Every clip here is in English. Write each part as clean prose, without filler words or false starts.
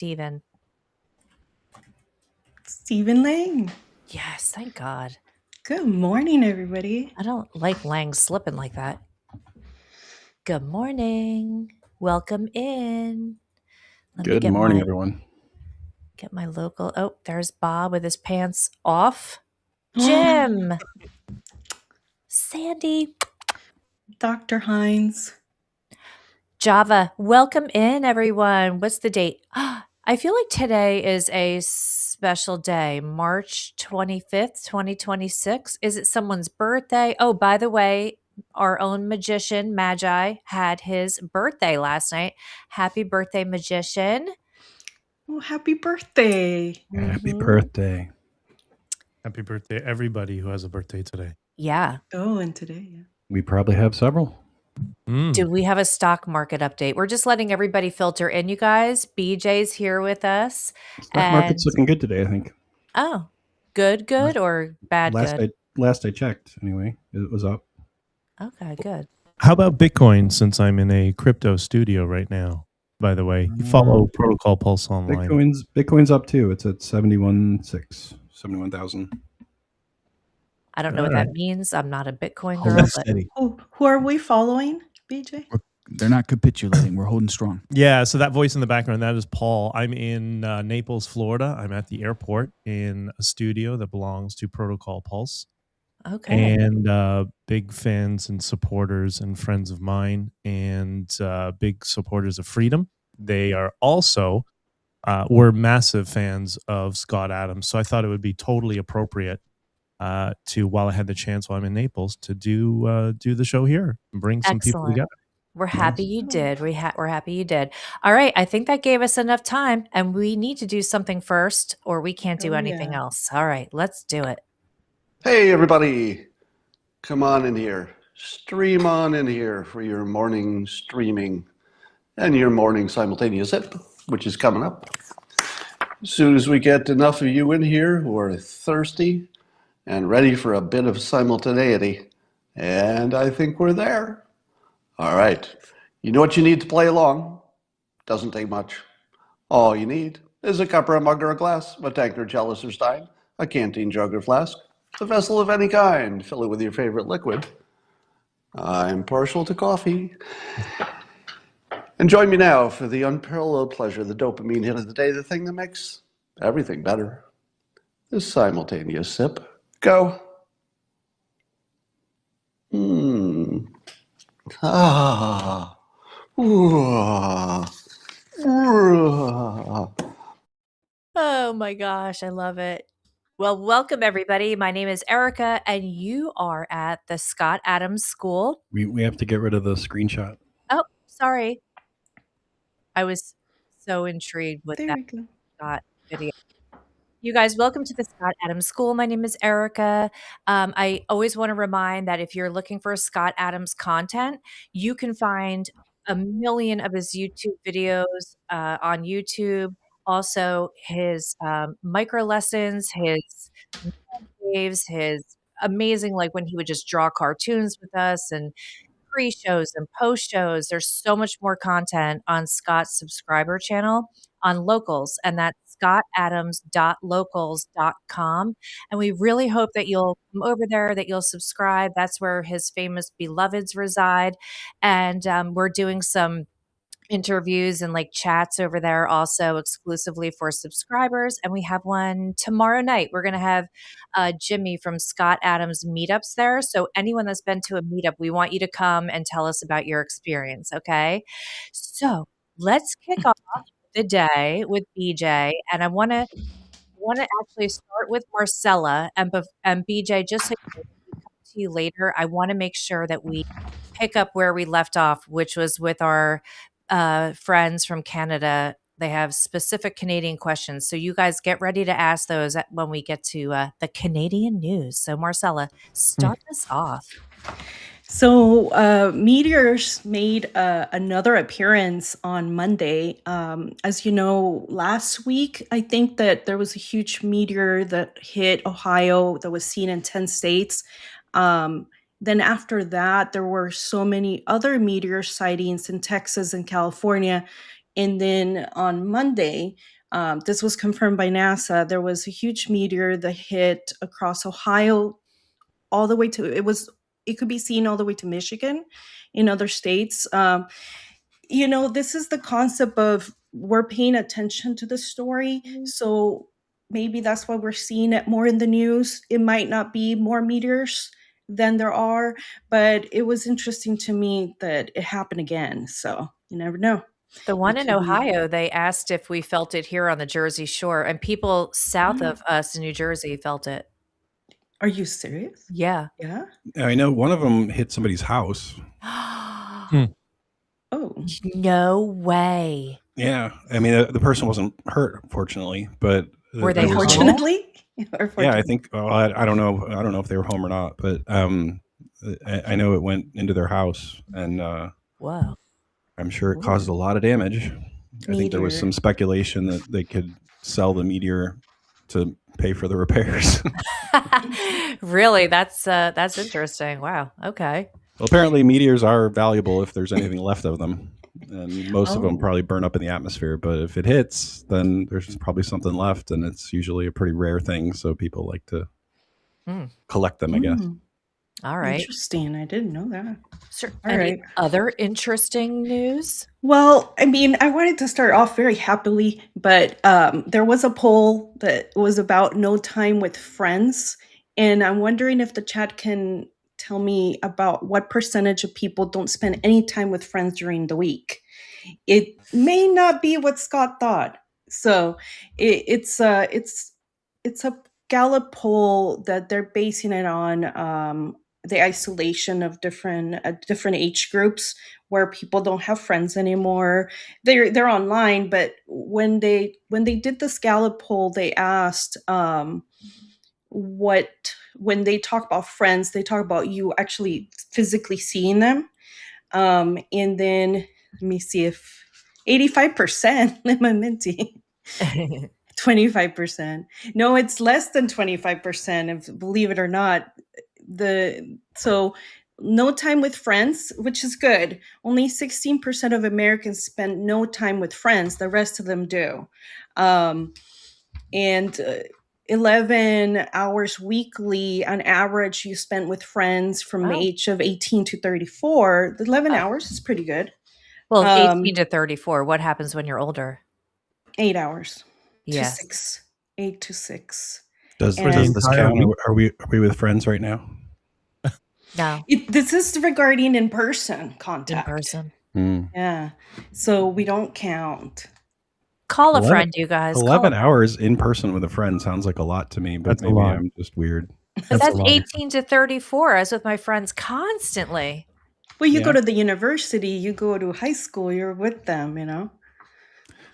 Steven. Stephen Lang. Yes, thank God. Good morning, everybody. I don't like Lang slipping like that. Good morning. Welcome in. Good morning, everyone. Get my local. Oh, there's Bob with his pants off. Jim. Sandy. Dr. Hines. Java. Welcome in, everyone. What's the date? I feel like today is a special day, March 25th, 2026. Is it someone's birthday? Oh, by the way, our own magician, Magi, had his birthday last night. Happy birthday, magician. Oh, happy birthday. Happy birthday. Happy birthday, everybody who has a birthday today. Yeah. Oh, and today, yeah. We probably have several. Do we have a stock market update? We're just letting everybody filter in, you guys. BJ's here with us. Stock market's looking good today, I think. Oh, good or bad good? Last I checked, anyway, it was up. Okay, good. How about Bitcoin, since I'm in a crypto studio right now, by the way? You follow Protocol Pulse online. Bitcoin's up too. It's at 71,000. I don't know what that means. I'm not a Bitcoin girl. But who are we following, BJ? They're not capitulating. We're holding strong. Yeah, so that voice in the background, that is Paul. I'm in Naples, Florida. I'm at the airport in a studio that belongs to Protocol Pulse. Okay. And big fans and supporters and friends of mine and big supporters of freedom. They are also, were massive fans of Scott Adams. So I thought it would be totally appropriate to, while I had the chance while I'm in Naples, to do the show here and bring some people together. We're happy you did. We're happy you did. All right. I think that gave us enough time, and we need to do something first, or we can't do anything else. All right, let's do it. Hey, everybody. Come on in here. Stream on in here for your morning streaming and your morning simultaneous sip, which is coming up. As soon as we get enough of you in here who are thirsty and ready for a bit of simultaneity, and I think we're there. All right. You know what you need to play along? Doesn't take much. All you need is a cup or a mug or a glass, a tankard, chalice or stein, a canteen, jug or flask, a vessel of any kind. Fill it with your favorite liquid. I'm partial to coffee. And join me now for the unparalleled pleasure, the dopamine hit of the day, the thing that makes everything better. The simultaneous sip. Go. Ah. Oh my gosh, I love it. Well, welcome everybody. My name is Erica, and you are at the Scott Adams School. We have to get rid of the screenshot. Oh, sorry. I was so intrigued with that Scott video. You guys, welcome to the Scott Adams School. My name is Erica. I always want to remind that if you're looking for Scott Adams content, you can find a million of his YouTube videos on YouTube. Also, his micro lessons, his waves, his amazing, like when he would just draw cartoons with us, and pre-shows and post-shows. There's so much more content on Scott's subscriber channel on Locals, and that's scottadams.locals.com. And we really hope that you'll come over there, that you'll subscribe. That's where his famous beloveds reside. And we're doing some interviews and like chats over there also exclusively for subscribers, and we have one tomorrow night. We're going to have Jimmy from Scott Adams meetups there, so anyone that's been to a meetup, we want you to come and tell us about your experience. Okay, so let's kick off the day with BJ, and I want to actually start with Marcela and BJ, just so we come to you later. I want to make sure that we pick up where we left off, which was with our friends from Canada. They have specific Canadian questions. So you guys get ready to ask those when we get to the Canadian news. So Marcela, start us off. So Meteors made another appearance on Monday. As you know, last week, I think that there was a huge meteor that hit Ohio that was seen in 10 states. Then after that, there were so many other meteor sightings in Texas and California. And then on Monday, this was confirmed by NASA, there was a huge meteor that hit across Ohio all the way to, it could be seen all the way to Michigan, in other states. This is the concept of we're paying attention to the story. So maybe that's why we're seeing it more in the news. It might not be more meteors than there are, but it was interesting to me that it happened again. So you never know. The one It in could be. Ohio, they asked if we felt it here on the Jersey Shore, and people south of us in New Jersey felt it. Are you serious? Yeah. Yeah. I know one of them hit somebody's house. Oh, No way. Yeah, I mean the person wasn't hurt, fortunately, but Were they there was home? fortunately. yeah, I think. Well, I don't know. I don't know if they were home or not, but I know it went into their house, and Whoa. I'm sure it caused a lot of damage. I think there was some speculation that they could sell the meteor to pay for the repairs. Really? That's interesting. Wow. Okay. Well, apparently meteors are valuable if there's anything left of them, and most of them probably burn up in the atmosphere. But if it hits, then there's probably something left, and it's usually a pretty rare thing. So people like to collect them, I guess. All right. Interesting. I didn't know that. Sure. All Any right. other interesting news? Well, I mean, I wanted to start off very happily, but there was a poll that was about no time with friends. And I'm wondering if the chat can tell me about what percentage of people don't spend any time with friends during the week. It may not be what Scott thought. So it's a Gallup poll that they're basing it on the isolation of different age groups where people don't have friends anymore. They're online, but when they did this Gallup poll, they asked when they talk about friends, they talk about you actually physically seeing them. And then let me see if 85% Lemon Minty. 25%. No, it's less than 25%, if believe it or not. So no time with friends, which is good. Only 16% of Americans spend no time with friends. The rest of them do. And 11 hours weekly on average you spent with friends from the age of 18 to 34. The 11 hours is pretty good. Well, 18 to 34. What happens when you're older? 8 hours. Yes. To 6. 8 to 6. Does this count? Are we with friends right now? No. This is regarding in-person contact. In person. Yeah. So we don't count. Call a friend, you guys. 11 hours in person with a friend sounds like a lot to me, but That's maybe I'm just weird. But that's 18 to 34. I was with my friends constantly. Well, you go to the university, you go to high school, you're with them, you know?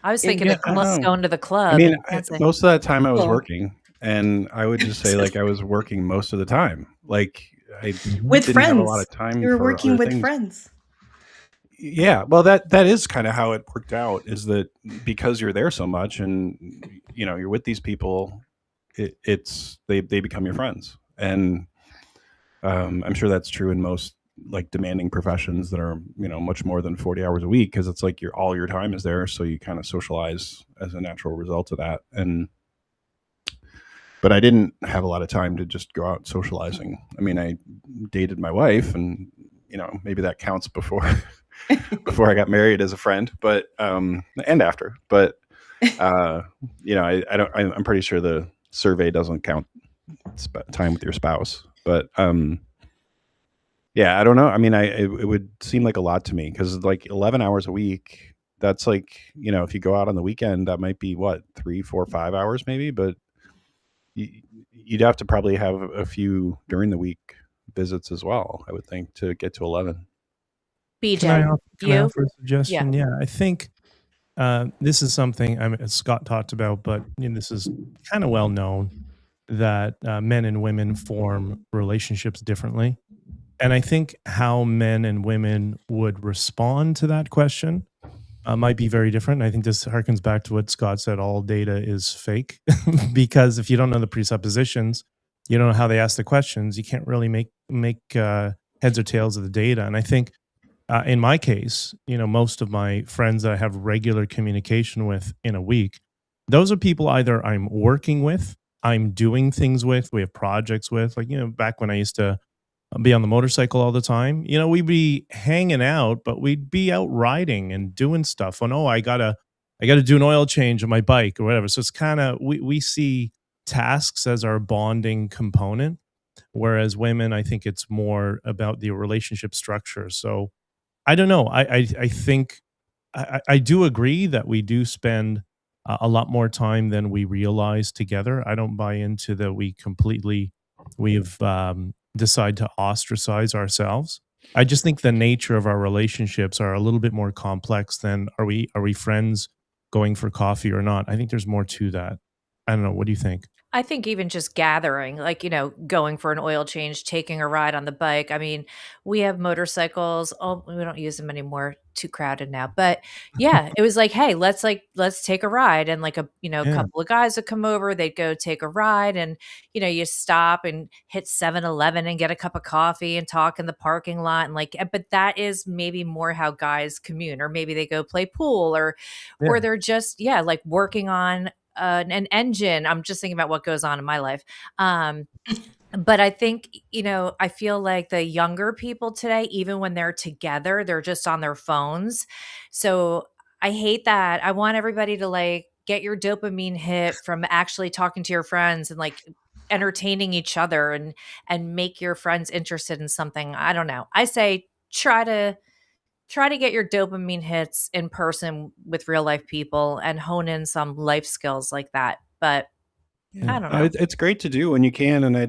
I was thinking of going to the club. I mean, most of that time I was working, and I would just say like I was working most of the time. Like I with didn't friends. have a lot of time. You were working with things. friends. Yeah, well, that is kind of how it worked out. Is that because you're there so much, and you're with these people, they become your friends, and I'm sure that's true in most like demanding professions that are much more than 40 hours a week, because it's like all your time is there, so you kind of socialize as a natural result of that. But I didn't have a lot of time to just go out socializing. I mean, I dated my wife, and maybe that counts before I got married as a friend, but and after. But I don't. I'm pretty sure the survey doesn't count time with your spouse. But yeah, I don't know. I mean, it would seem like a lot to me, because like 11 hours a week, that's like, if you go out on the weekend, that might be what, 3, 4, 5 hours maybe, but you'd have to probably have a few during the week visits as well, I would think, to get to 11. BJ, can I offer a suggestion? Yeah, I think this is something Scott talked about, but this is kind of well known that men and women form relationships differently. And I think how men and women would respond to that question might be very different. I think this harkens back to what Scott said, all data is fake. Because if you don't know the presuppositions, you don't know how they ask the questions, you can't really make heads or tails of the data. And I think in my case, most of my friends that I have regular communication with in a week, those are people either I'm working with, I'm doing things with, we have projects with. Like, back when I used to be on the motorcycle all the time, we'd be hanging out, but we'd be out riding and doing stuff. Oh no, I gotta do an oil change on my bike or whatever. So it's kind of, we see tasks as our bonding component. Whereas women, I think it's more about the relationship structure. So I don't know. I think I do agree that we do spend a lot more time than we realize together. I don't buy into that we've decide to ostracize ourselves. I just think the nature of our relationships are a little bit more complex than are we friends going for coffee or not. I think there's more to that. I don't know. What do you think? I think even just gathering, like, going for an oil change, taking a ride on the bike. I mean, we have motorcycles. Oh, we don't use them anymore. Too crowded now. But yeah, it was like, hey, let's take a ride. And like a Yeah. couple of guys would come over, they'd go take a ride and you stop and hit 7-Eleven and get a cup of coffee and talk in the parking lot. And like, but that is maybe more how guys commune, or maybe they go play pool or Yeah. they're just, yeah, like working on an engine. I'm just thinking about what goes on in my life. But I think, I feel like the younger people today, even when they're together, they're just on their phones. So I hate that. I want everybody to like get your dopamine hit from actually talking to your friends and like entertaining each other and make your friends interested in something. I don't know. I say try to get your dopamine hits in person with real life people and hone in some life skills like that. But Yeah. I don't know. It's great to do when you can, and I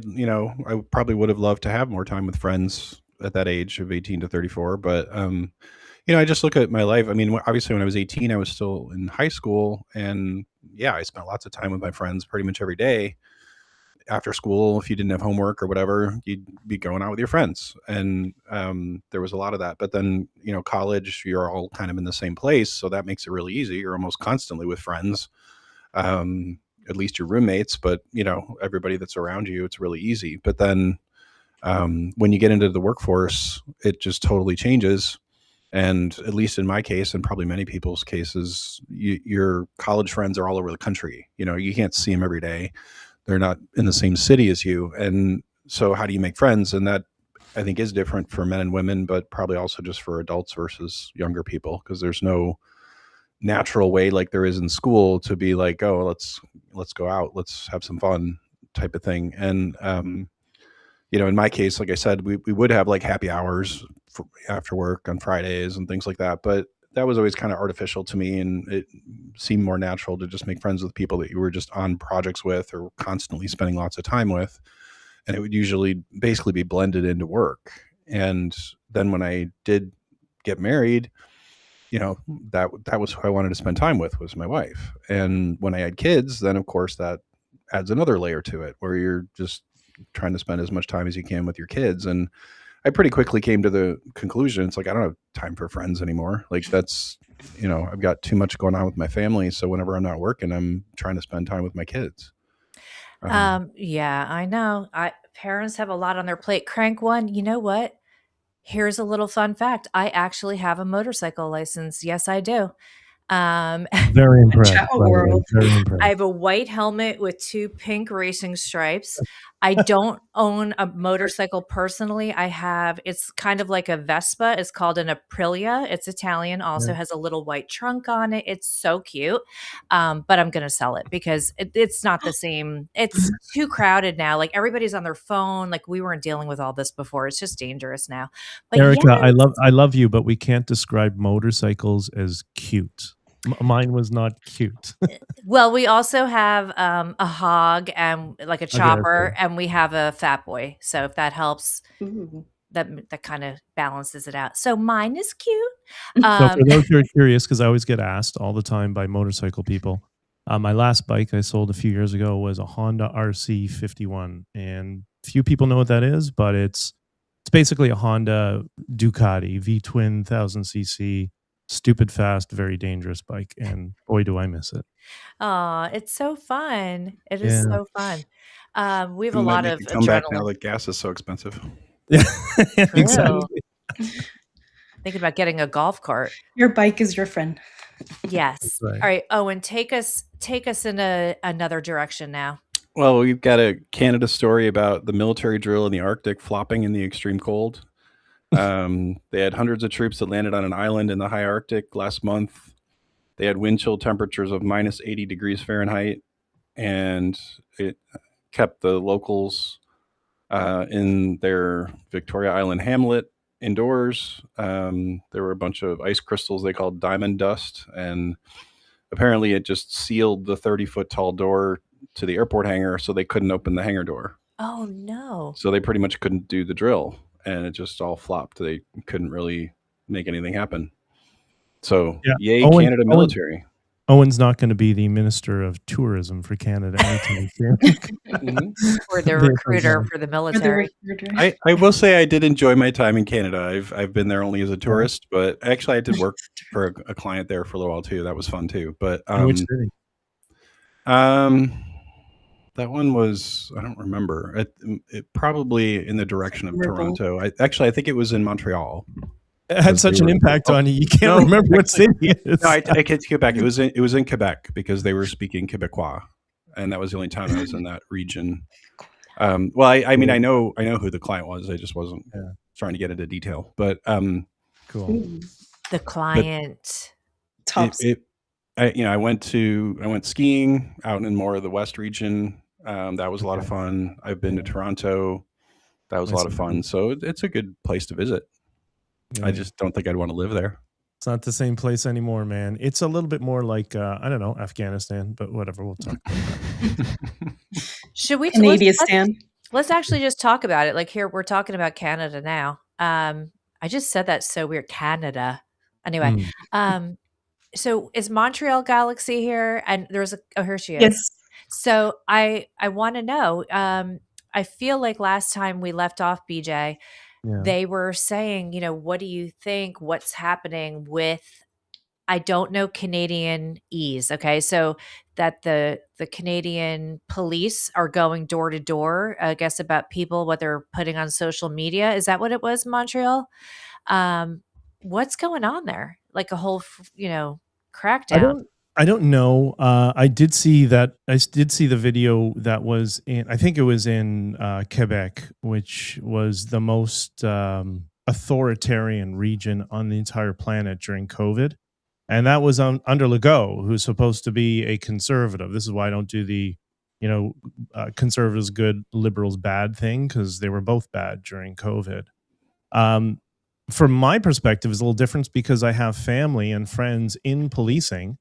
probably would have loved to have more time with friends at that age of 18 to 34. But I just look at my life. I mean, obviously, when I was 18, I was still in high school, and yeah, I spent lots of time with my friends pretty much every day after school. If you didn't have homework or whatever, you'd be going out with your friends, and there was a lot of that. But then, college, you're all kind of in the same place, so that makes it really easy. You're almost constantly with friends. At least your roommates, but everybody that's around you, it's really easy. But then when you get into the workforce, it just totally changes. And at least in my case, and probably many people's cases, your college friends are all over the country. You can't see them every day. They're not in the same city as you. And so how do you make friends? And that, I think, is different for men and women, but probably also just for adults versus younger people, because there's no natural way like there is in school to be like, oh, let's go out, let's have some fun type of thing. And in my case, like I said, we would have like happy hours after work on Fridays and things like that, but that was always kind of artificial to me, and it seemed more natural to just make friends with people that you were just on projects with or constantly spending lots of time with, and it would usually basically be blended into work. And then when I did get married, that was who I wanted to spend time with, was my wife. And when I had kids, then of course that adds another layer to it, where you're just trying to spend as much time as you can with your kids. And I pretty quickly came to the conclusion, it's like, I don't have time for friends anymore. Like that's, I've got too much going on with my family. So whenever I'm not working, I'm trying to spend time with my kids. Yeah, I know. Parents have a lot on their plate. Crank one, you know what? Here's a little fun fact. I actually have a motorcycle license. Yes, I do. Um, Very impressed. Ciao, By the way. world. Very I impressed. have a white helmet with 2 pink racing stripes. I don't own a motorcycle personally. It's kind of like a Vespa. It's called an Aprilia. It's Italian, also Yeah. has a little white trunk on it. It's so cute. But I'm going to sell it because it's not the same. It's too crowded now. Like everybody's on their phone. Like we weren't dealing with all this before. It's just dangerous now. But Erica, yeah, I love you, but we can't describe motorcycles as cute. Mine was not cute. well, we also have a hog and like a Okay, that's chopper, good. and we have a fat boy. So if that helps, Ooh. that kind of balances it out. So mine is cute. So Um, for those who are curious, because I always get asked all the time by motorcycle people, my last bike I sold a few years ago was a Honda RC 51, and few people know what that is, but it's basically a Honda Ducati V twin 1000cc, stupid fast, very dangerous bike, and boy do I miss it. aw, it's so fun. It is Yeah. so fun. We have a It might lot make of a comeback now adrenaline. that gas is so expensive. Yeah, True. exactly. Thinking about getting a golf cart. Your bike is your friend. Yes. Right. All right, Owen, take us in another direction now. Well, we've got a Canada story about the military drill in the Arctic flopping in the extreme cold. They had hundreds of troops that landed on an island in the high Arctic last month. They had wind chill temperatures of minus 80 degrees Fahrenheit, and it kept the locals in their Victoria Island hamlet indoors. There were a bunch of ice crystals they called diamond dust, and apparently it just sealed the 30-foot tall door to the airport hangar, so they couldn't open the hangar door. Oh no. So they pretty much couldn't do the drill, and it just all flopped. They couldn't really make anything happen. So, Yeah. yay, Owen- Canada Owen- military. Owen's not going to be the Minister of Tourism for Canada anytime soon. Or the Yeah, recruiter for for the Or the military. recruiter. I will say I did enjoy my time in Canada. I've been there only as a tourist, but actually I did work for a client there for a little while too. That was fun too. But In which city? that one was, I don't remember. It probably in the direction of Memorable. Toronto. I think it was in Montreal. It had such an impact on you. You can't No, remember what city it is. No, I take it back. It was in Quebec because they were speaking Quebecois, and that was the only time I was in that region. Well, I mean, I know who the client was. I just wasn't trying to get into detail. But Cool. The client. Tops. I went skiing out in more of the West region. That was a lot of fun. I've been to Toronto. That was a lot of fun. So it's a good place to visit. Yeah. I just don't think I'd want to live there. It's not the same place anymore, man. It's a little bit more like I don't know, Afghanistan, but whatever. We'll talk about that. Should we Canadianistan. let's actually just talk about it. Like here, we're talking about Canada now. I just said that so weird. Canada. Anyway, so is Montreal Galaxy here? And there's here she is. Yes. So I want to know. I feel like last time we left off, BJ, they were saying, what do you think? What's happening with? I don't know Canadian ease. Okay, so that the Canadian police are going door to door, I guess, about people what they're putting on social media. Is that what it was, Montreal? What's going on there? Like a whole, crackdown. I don't know. I did see that. I did see the video that was in. I think it was in Quebec, which was the most authoritarian region on the entire planet during COVID, and that was under Legault, who's supposed to be a conservative. This is why I don't do the, conservatives good, liberals bad thing, because they were both bad during COVID. From my perspective, is a little different because I have family and friends in policing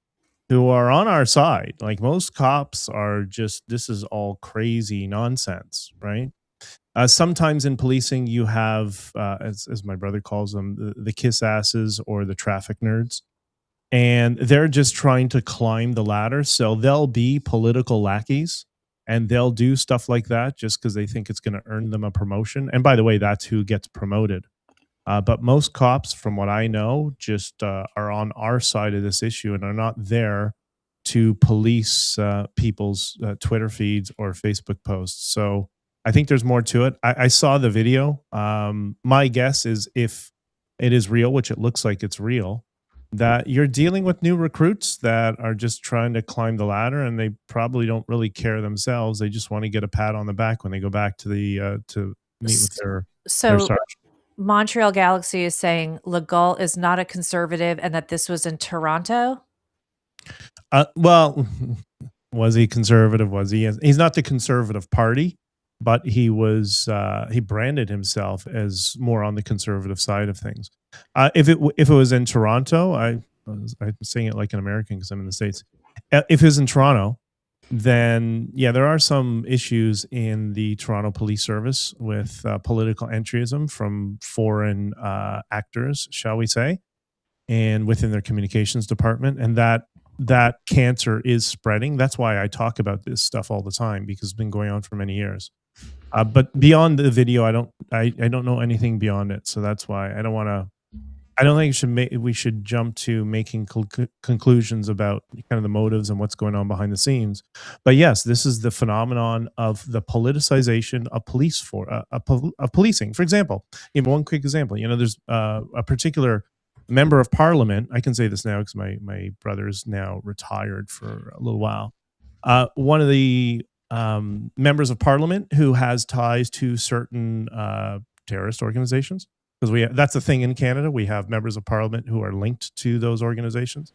who are on our side. Like most cops are just, this is all crazy nonsense, right? Sometimes in policing, you have, as my brother calls them, the kiss asses or the traffic nerds. And they're just trying to climb the ladder. So they'll be political lackeys and they'll do stuff like that just because they think it's going to earn them a promotion. And by the way, that's who gets promoted. But most cops, from what I know, just are on our side of this issue and are not there to police people's Twitter feeds or Facebook posts. So I think there's more to it. I saw the video. My guess is if it is real, which it looks like it's real, that you're dealing with new recruits that are just trying to climb the ladder, and they probably don't really care themselves. They just want to get a pat on the back when they go back to the to meet with their sergeant. Montreal Galaxy is saying Legault is not a conservative and that this was in Toronto. Well, was he conservative? Was he? He's not the Conservative Party, but he was. He branded himself as more on the conservative side of things. If it was in Toronto, I'm saying it like an American because I'm in the States. If it was in Toronto, then yeah, there are some issues in the Toronto Police Service with political entryism from foreign actors, shall we say, and within their communications department, and that cancer is spreading. That's why I talk about this stuff all the time, because it's been going on for many years. But beyond the video, I don't know anything beyond it, so that's why I don't want to I don't think we should jump to making conclusions about kind of the motives and what's going on behind the scenes. But yes, this is the phenomenon of the politicization of of policing. For example, even one quick example, there's a particular member of parliament. I can say this now because my brother's now retired for a little while. One of the members of parliament who has ties to certain terrorist organizations, because that's the thing in Canada. We have members of parliament who are linked to those organizations,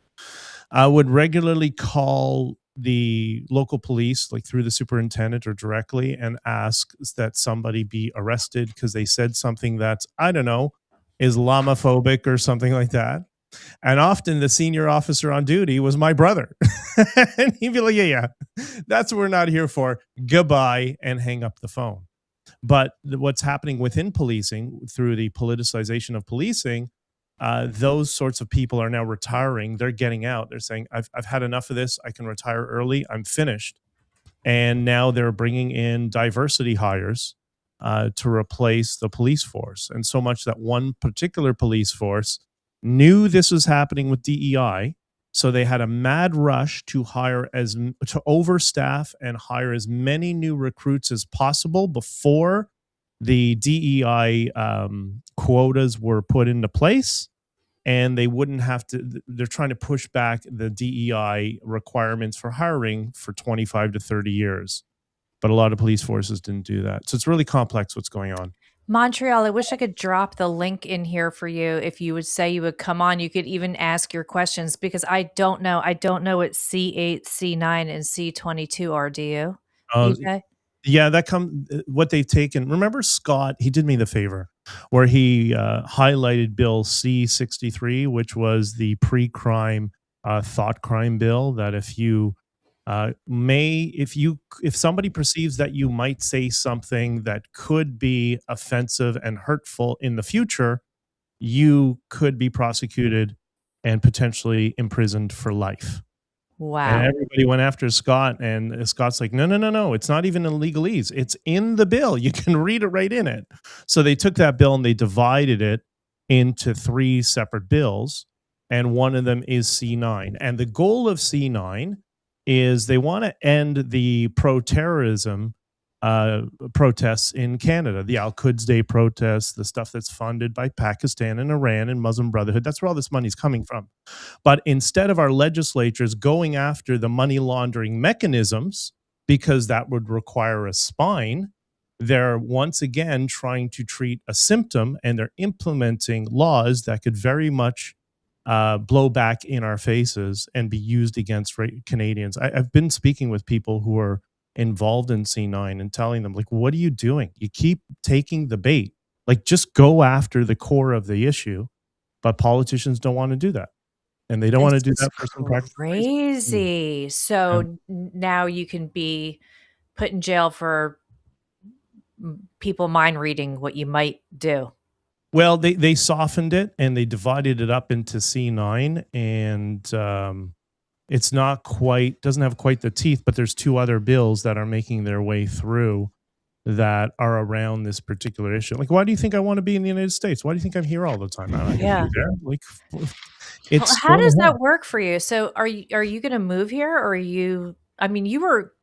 would regularly call the local police, like through the superintendent or directly, and ask that somebody be arrested because they said something that's, I don't know, Islamophobic or something like that. And often the senior officer on duty was my brother. And he'd be like, yeah, that's what we're not here for. Goodbye, and hang up the phone. But what's happening within policing through the politicization of policing, those sorts of people are now retiring. They're getting out. They're saying, I've had enough of this. I can retire early. I'm finished. And now they're bringing in diversity hires to replace the police force. And so much that one particular police force knew this was happening with DEI. So they had a mad rush to overstaff and hire as many new recruits as possible before the DEI quotas were put into place, and they wouldn't have to. They're trying to push back the DEI requirements for hiring for 25 to 30 years, but a lot of police forces didn't do that. So it's really complex what's going on. Montreal, I wish I could drop the link in here for you. If you would say you would come on, you could even ask your questions, because I don't know. I don't know what C8, C9, and C22 are. Do you? EJ? Yeah, what they've taken. Remember Scott? He did me the favor where he highlighted Bill C-63, which was the pre-crime thought crime bill. That if somebody perceives that you might say something that could be offensive and hurtful in the future, you could be prosecuted and potentially imprisoned for life. Wow. And everybody went after Scott, and Scott's like, no, it's not even in legalese. It's in the bill. You can read it right in it. So they took that bill and they divided it into 3 separate bills, and one of them is C9. And the goal of C9 is they want to end the pro-terrorism protests in Canada, the Al-Quds Day protests, the stuff that's funded by Pakistan and Iran and Muslim Brotherhood. That's where all this money's coming from. But instead of our legislatures going after the money laundering mechanisms, because that would require a spine, they're once again trying to treat a symptom, and they're implementing laws that could very much blow back in our faces and be used against Canadians. I've been speaking with people who are involved in C9 and telling them, like, what are you doing? You keep taking the bait. Like, just go after the core of the issue. But politicians don't want to do that. And they don't want to do that for some practical crazy. So now you can be put in jail for people mind reading what you might do. Well, they softened it and they divided it up into C9, and it's not quite, doesn't have quite the teeth, but there's 2 other bills that are making their way through that are around this particular issue. Like, why do you think I want to be in the United States? Why do you think I'm here all the time? Yeah. Like, well, how does that work for you? So are you going to move here, or are you, I mean, you were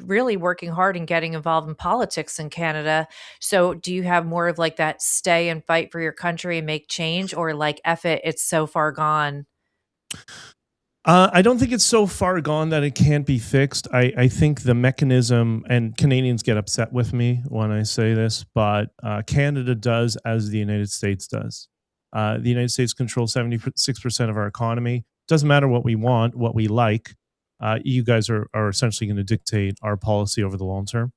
really working hard and getting involved in politics in Canada. So do you have more of like that stay and fight for your country and make change, or like, F it, it's so far gone? I don't think it's so far gone that it can't be fixed. I think the mechanism, and Canadians get upset with me when I say this, but Canada does as the United States does. The United States controls 76% of our economy. Doesn't matter what we want, what we like. You guys are essentially going to dictate our policy over the long term.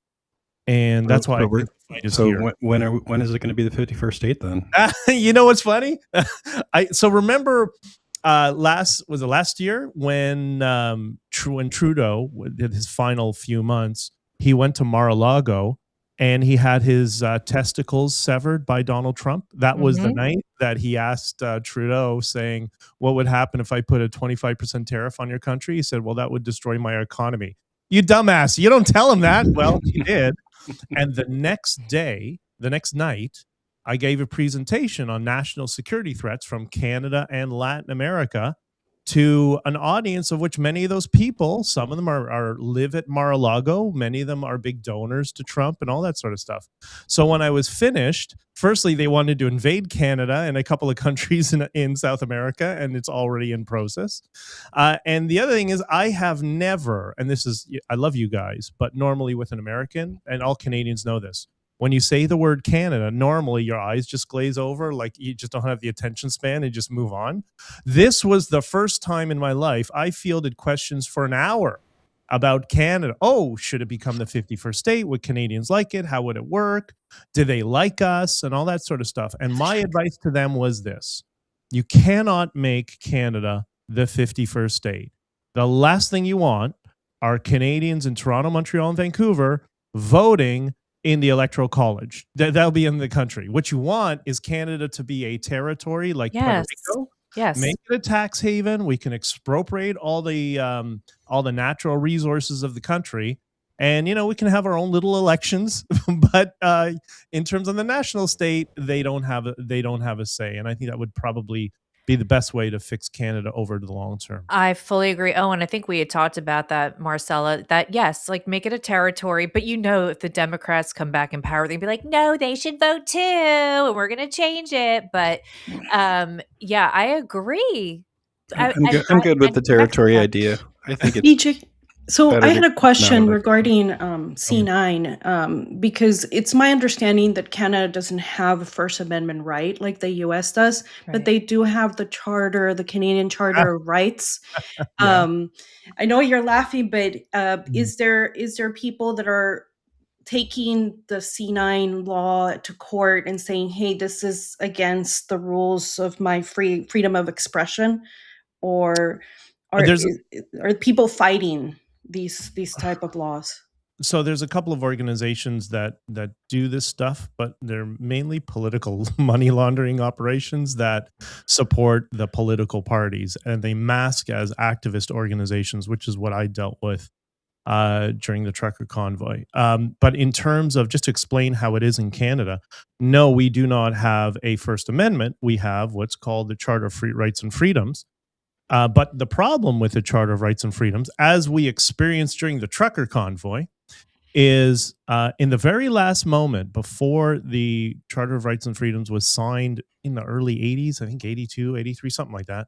And that's why I think the fight is here. When is it going to be the 51st state then? You know what's funny? So remember... last year when Trudeau did his final few months, he went to Mar-a-Lago and he had his testicles severed by Donald Trump. That was the night that he asked Trudeau, saying, what would happen if I put a 25% tariff on your country? He said, well, that would destroy my economy. You dumbass. You don't tell him that. Well, he did. And the next night, I gave a presentation on national security threats from Canada and Latin America to an audience of which many of those people, some of them are live at Mar-a-Lago, many of them are big donors to Trump and all that sort of stuff. So when I was finished, firstly, they wanted to invade Canada and a couple of countries in South America, and it's already in process. And the other thing is, I have never, and this is, I love you guys, but normally with an American, and all Canadians know this, when you say the word Canada, normally your eyes just glaze over, like you just don't have the attention span and just move on. This was the first time in my life I fielded questions for an hour about Canada. Oh, should it become the 51st state? Would Canadians like it? How would it work? Do they like us? And all that sort of stuff. And my advice to them was this: you cannot make Canada the 51st state. The last thing you want are Canadians in Toronto, Montreal, and Vancouver voting in the Electoral College. That'll be in the country. What you want is Canada to be a territory like Puerto Rico. Yes. Make it a tax haven. We can expropriate all the natural resources of the country, and we can have our own little elections. But in terms of the national state, they don't have a say, and I think that would probably be the best way to fix Canada over the long term. I fully agree. Oh, and I think we had talked about that, Marcela, that yes, like make it a territory, but if the Democrats come back in power, they'd be like, no, they should vote too, and we're going to change it. But yeah, I agree. I'm good with the territory idea. I think it's BJ, so better I had to a question not regarding C9 because it's my understanding that Canada doesn't have a First Amendment right like the US does, but they do have the charter, the Canadian Charter of Rights. Yeah. I know you're laughing, but is there people that are taking the C9 law to court and saying, hey, this is against the rules of my freedom of expression? Or are people fighting these type of laws? So there's a couple of organizations that do this stuff, but they're mainly political money laundering operations that support the political parties, and they mask as activist organizations, which is what I dealt with during the trucker convoy. But in terms of, just to explain how it is in Canada, no, we do not have a First Amendment. We have what's called the Charter of Rights and Freedoms. But the problem with the Charter of Rights and Freedoms, as we experienced during the trucker convoy, is in the very last moment before the Charter of Rights and Freedoms was signed in the early 80s, I think 82, 83, something like that.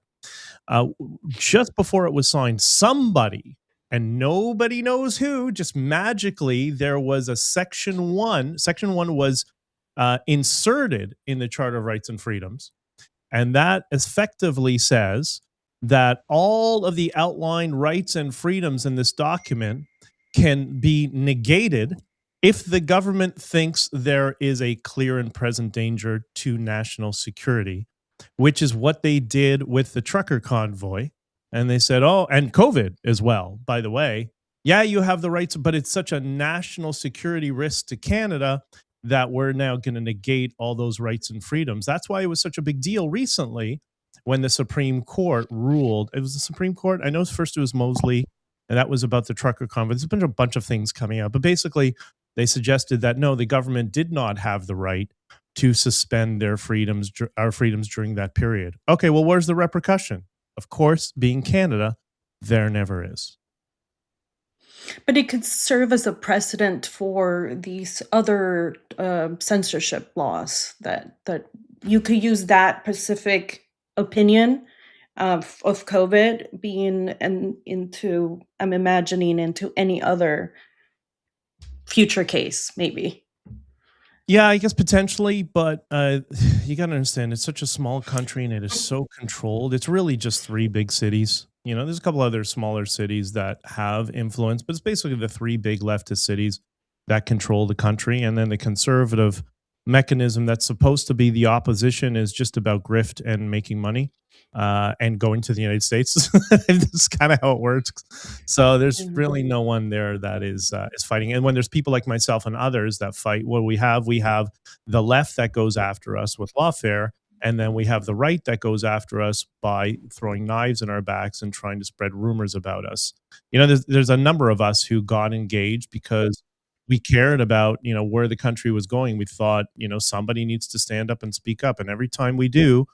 Just before it was signed, somebody, and nobody knows who, just magically, there was a Section 1. Section 1 was inserted in the Charter of Rights and Freedoms. And that effectively says that all of the outlined rights and freedoms in this document can be negated if the government thinks there is a clear and present danger to national security, which is what they did with the trucker convoy. And they said, oh, and COVID as well, by the way. Yeah, you have the rights, but it's such a national security risk to Canada that we're now going to negate all those rights and freedoms. That's why it was such a big deal recently when the Supreme Court ruled. It was the Supreme Court. I know first it was Mosley, and that was about the trucker convoy. There's been a bunch of things coming out, but basically they suggested that no, the government did not have the right to suspend our freedoms during that period. Okay, well, where's the repercussion? Of course, being Canada, there never is. But it could serve as a precedent for these other censorship laws that you could use that specific opinion of COVID being into, I'm imagining, into any other future case, maybe. Yeah, I guess potentially, but you got to understand, it's such a small country and it is so controlled. It's really just 3 big cities. There's a couple other smaller cities that have influence, but it's basically the 3 big leftist cities that control the country. And then the conservative mechanism that's supposed to be the opposition is just about grift and making money and going to the United States. That's kind of how it works. So there's really no one there that is fighting. And when there's people like myself and others that fight, what we have the left that goes after us with lawfare. And then we have the right that goes after us by throwing knives in our backs and trying to spread rumors about us. There's a number of us who got engaged because we cared about, where the country was going. We thought, somebody needs to stand up and speak up. And every time we do,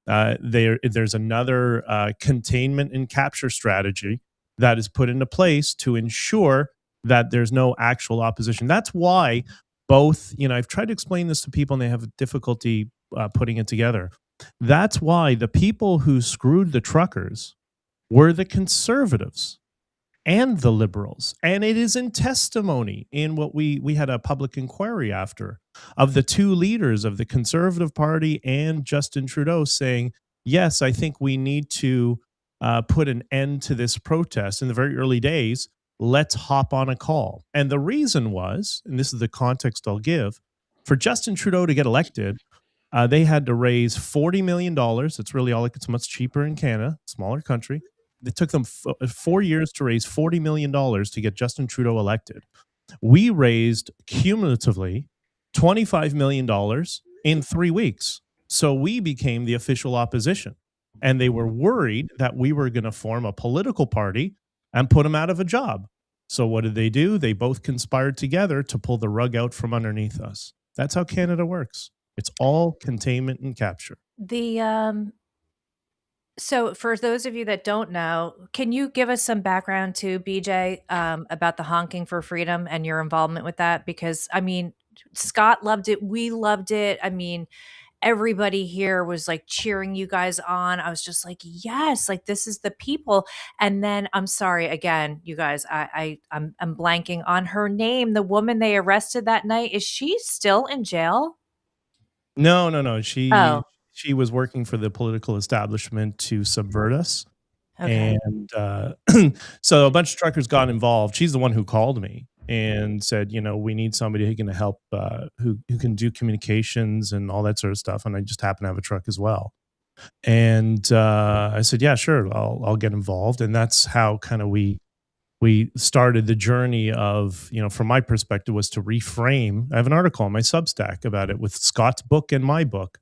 there's another containment and capture strategy that is put into place to ensure that there's no actual opposition. That's why both, I've tried to explain this to people and they have difficulty putting it together. That's why the people who screwed the truckers were the conservatives and the liberals. And it is in testimony in what we had a public inquiry after of the two leaders of the Conservative Party and Justin Trudeau saying, yes, I think we need to put an end to this protest. In the very early days, let's hop on a call. And the reason was, and this is the context I'll give, for Justin Trudeau to get elected, they had to raise $40 million. It's really all, it's much cheaper in Canada, smaller country. It took them 4 years to raise $40 million to get Justin Trudeau elected. We raised cumulatively $25 million in 3 weeks. So we became the official opposition. And they were worried that we were going to form a political party and put him out of a job. So what did they do? They both conspired together to pull the rug out from underneath us. That's how Canada works. It's all containment and capture. So for those of you that don't know, can you give us some background to BJ about the Honking for Freedom and your involvement with that? Because, I mean, Scott loved it. We loved it. I mean, everybody here was like cheering you guys on. I was just like, yes, like this is the people. And then I'm sorry again, you guys, I'm blanking on her name. The woman they arrested that night, is she still in jail? No. She was working for the political establishment to subvert us. Okay. And so a bunch of truckers got involved. She's the one who called me and said, we need somebody who can help, who can do communications and all that sort of stuff. And I just happen to have a truck as well. And I said, yeah, sure, I'll get involved. And that's how kind of we started the journey of, from my perspective, was to reframe. I have an article on my Substack about it with Scott's book and my book.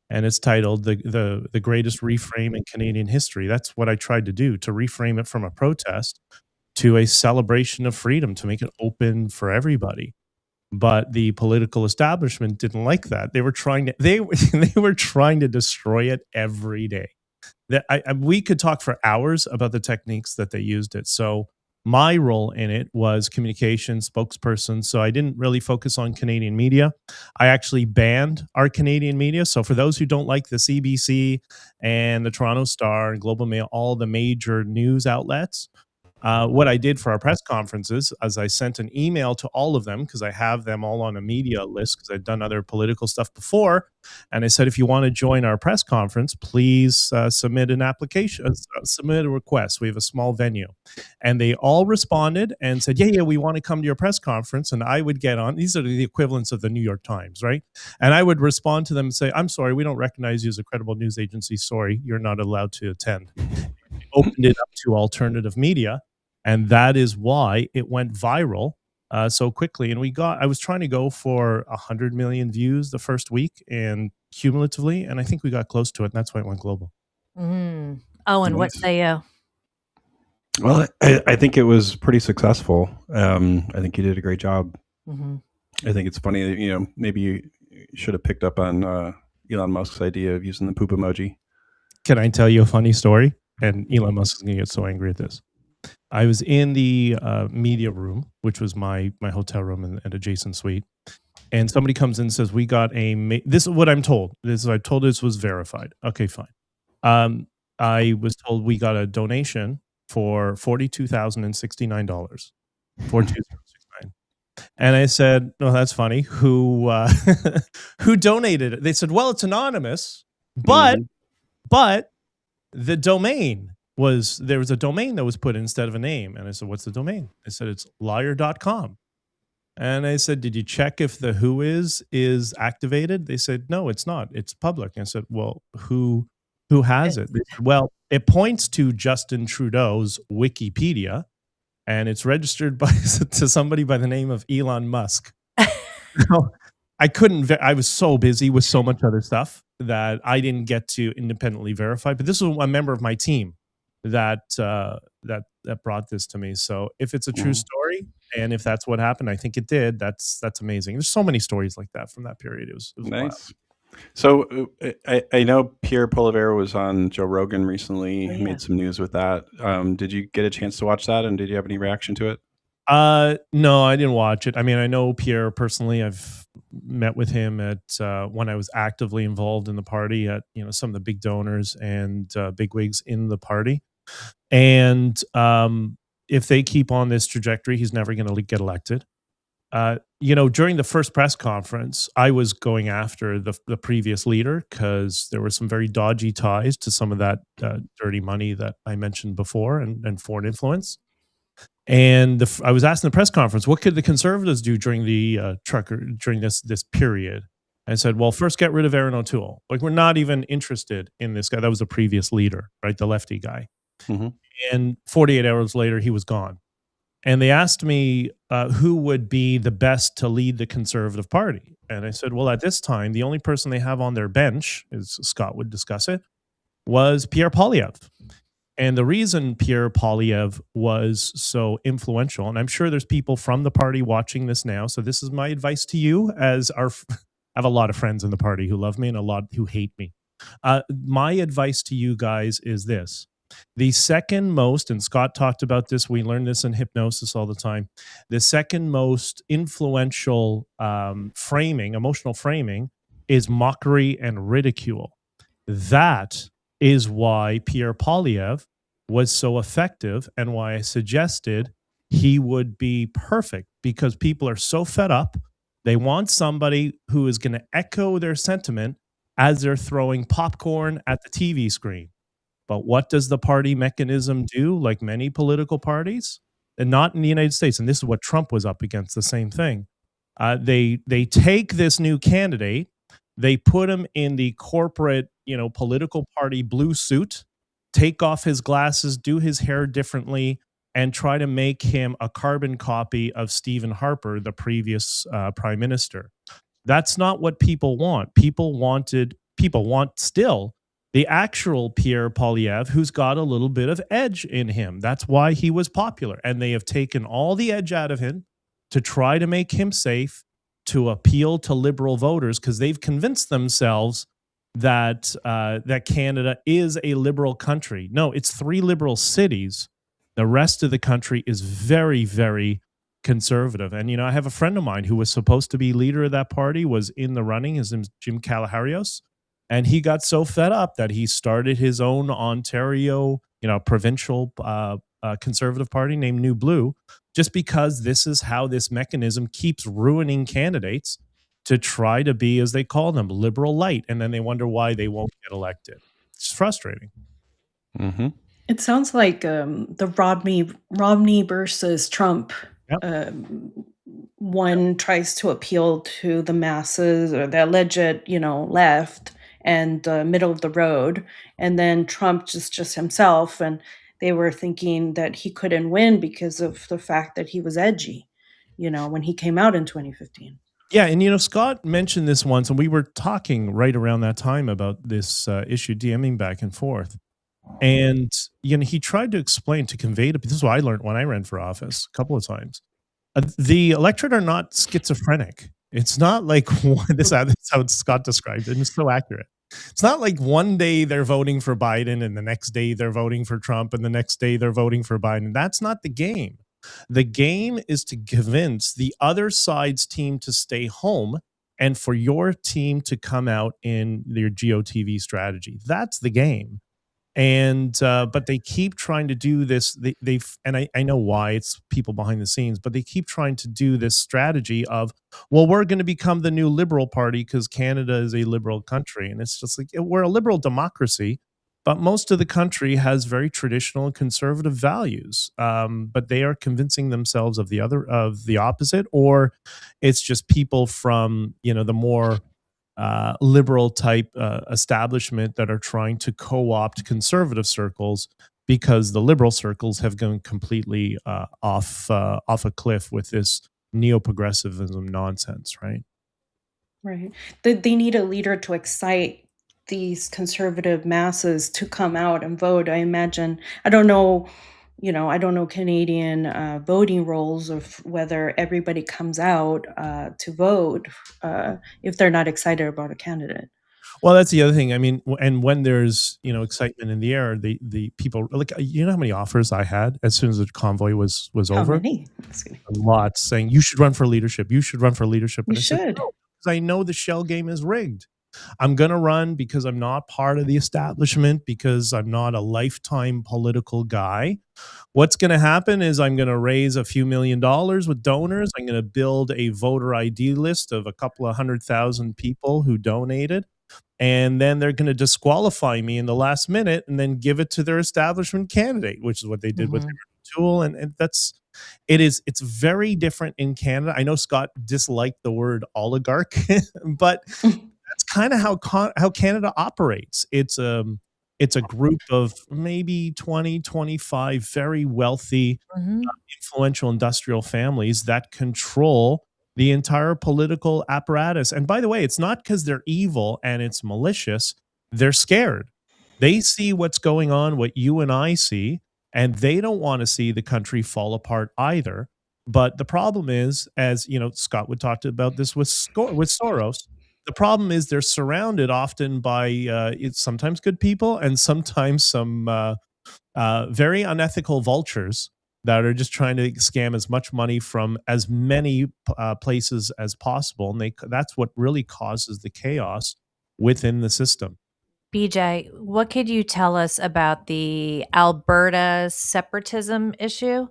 And it's titled the Greatest Reframe in Canadian History. That's what I tried to do, to reframe it from a protest to a celebration of freedom, to make it open for everybody. But the political establishment didn't like that. They were trying to they were trying to destroy it every day. We could talk for hours about the techniques that they used it. So my role in it was communication spokesperson. So I didn't really focus on Canadian media. I actually banned our Canadian media. So for those who don't like the CBC and the Toronto Star and Global Mail, all the major news outlets, what I did for our press conferences is I sent an email to all of them, because I have them all on a media list because I've done other political stuff before. And I said, if you want to join our press conference, please submit an application, submit a request. We have a small venue. And they all responded and said, yeah, we want to come to your press conference. And I would get on. These are the equivalents of the New York Times, right? And I would respond to them and say, I'm sorry, we don't recognize you as a credible news agency. Sorry, you're not allowed to attend. Opened it up to alternative media. And that is why it went viral so quickly. And I was trying to go for 100 million views the first week and cumulatively. And I think we got close to it. And that's why it went global. Owen, what say you? Well, I think it was pretty successful. I think you did a great job. Mm-hmm. I think it's funny that, maybe you should have picked up on Elon Musk's idea of using the poop emoji. Can I tell you a funny story? And Elon Musk is going to get so angry at this. I was in the media room, which was my hotel room and adjacent suite. And somebody comes in and says, we got this is what I'm told. I told this was verified. Okay, fine. I was told we got a donation for $42,069. $42,069. And I said, no, that's funny. Who donated it? They said, well, it's anonymous, but the domain there was a domain that was put in instead of a name. And I said, what's the domain? I said, it's liar.com. And I said, did you check if the who is activated? They said, no, it's not. It's public. And I said, well, who has it? They said, well, it points to Justin Trudeau's Wikipedia, and it's registered to somebody by the name of Elon Musk. I was so busy with so much other stuff that I didn't get to independently verify. But this was a member of my team that brought this to me. So if it's a true story, story. And if that's what happened, I think it did. That's amazing. There's so many stories like that from that period. It was nice. So I know Pierre Poilievre was on Joe Rogan recently. Oh, He yeah. made some news with that. Did you get a chance to watch that, and did you have any reaction to it? No, I didn't watch it. I mean, I know Pierre personally. I've met with him at when I was actively involved in the party at some of the big donors and bigwigs in the party. And if they keep on this trajectory, he's never going to get elected. During the first press conference, I was going after the previous leader because there were some very dodgy ties to some of that dirty money that I mentioned before and foreign influence. And I was asked in the press conference, what could the Conservatives do during the during this period? And I said, well, first get rid of Aaron O'Toole. Like, we're not even interested in this guy. That was the previous leader, right? The lefty guy. Mm-hmm. And 48 hours later, he was gone. And they asked me who would be the best to lead the Conservative Party. And I said, well, at this time, the only person they have on their bench, as Scott would discuss it, was Pierre Poilievre. And the reason Pierre Poilievre was so influential, and I'm sure there's people from the party watching this now, so this is my advice to you, as I have a lot of friends in the party who love me and a lot who hate me. My advice to you guys is this. The second most, and Scott talked about this, we learn this in hypnosis all the time, the second most influential emotional framing, is mockery and ridicule. That is why Pierre Poilievre was so effective and why I suggested he would be perfect, because people are so fed up. They want somebody who is going to echo their sentiment as they're throwing popcorn at the TV screen. But what does the party mechanism do, like many political parties? And not in the United States, and this is what Trump was up against, the same thing. They take this new candidate, they put him in the corporate, political party blue suit, take off his glasses, do his hair differently, and try to make him a carbon copy of Stephen Harper, the previous prime minister. That's not what people want. People want still the actual Pierre Poilievre, who's got a little bit of edge in him. That's why he was popular. And they have taken all the edge out of him to try to make him safe, to appeal to liberal voters, because they've convinced themselves that that Canada is a liberal country. No, it's 3 liberal cities. The rest of the country is very, very conservative. And, I have a friend of mine who was supposed to be leader of that party, was in the running. His name's Jim Calaharios. And he got so fed up that he started his own Ontario, provincial conservative party named New Blue, just because this is how this mechanism keeps ruining candidates to try to be, as they call them, liberal light. And then they wonder why they won't get elected. It's frustrating. Mm-hmm. It sounds like the Romney versus Trump. Yep. One tries to appeal to the masses or the alleged, left and middle of the road, and then Trump just himself. And they were thinking that he couldn't win because of the fact that he was edgy, when he came out in 2015. Yeah, and Scott mentioned this once, and we were talking right around that time about this issue, DMing back and forth. And he tried to explain, to convey to people, this is what I learned when I ran for office a couple of times. The electorate are not schizophrenic. It's not like this is how Scott described it, and it's so accurate. It's not like one day they're voting for Biden and the next day they're voting for Trump and the next day they're voting for Biden. That's not the game. The game is to convince the other side's team to stay home and for your team to come out in your GOTV strategy. That's the game. And but they keep trying to do this. I know why, it's people behind the scenes, but they keep trying to do this strategy of, well, we're going to become the new liberal party because Canada is a liberal country, and it's just like, we're a liberal democracy, but most of the country has very traditional and conservative values. But they are convincing themselves of the opposite, or it's just people from the more liberal type establishment that are trying to co-opt conservative circles, because the liberal circles have gone completely off a cliff with this neo-progressivism nonsense, right? Right. They need a leader to excite these conservative masses to come out and vote. I imagine, I don't know I don't know Canadian voting rules of whether everybody comes out to vote if they're not excited about a candidate. Well, that's the other thing. I mean, and when there's excitement in the air, the people like how many offers I had as soon as the convoy was How over. many? Lots saying you should run for leadership. You should run for leadership. And You I said, should. no, because I know the shell game is rigged. I'm going to run because I'm not part of the establishment, because I'm not a lifetime political guy. What's going to happen is I'm going to raise a few $1,000,000 with donors. I'm going to build a voter ID list of a couple of 100,000 people who donated. And then they're going to disqualify me in the last minute and then give it to their establishment candidate, which is what they did with Tool. And it's very different in Canada. I know Scott disliked the word oligarch, but that's kind of how Canada operates. It's a group of maybe 20, 25 very wealthy, influential industrial families that control the entire political apparatus. And by the way, it's not because they're evil and it's malicious. They're scared. They see what's going on, what you and I see, and they don't want to see the country fall apart either. But the problem is, as Scott would talk about this with Soros. The problem is they're surrounded often by it's sometimes good people and sometimes some very unethical vultures that are just trying to scam as much money from as many places as possible. And that's what really causes the chaos within the system. BJ, what could you tell us about the Alberta separatism issue?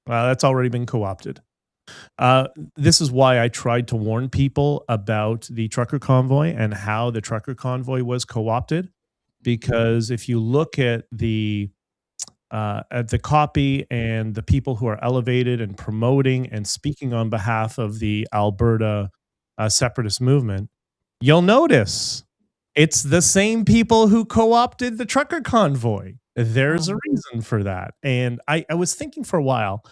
That's already been co-opted. This is why I tried to warn people about the trucker convoy and how the trucker convoy was co-opted. Because if you look at the copy and the people who are elevated and promoting and speaking on behalf of the Alberta separatist movement, you'll notice it's the same people who co-opted the trucker convoy. There's a reason for that. And I was thinking for a while,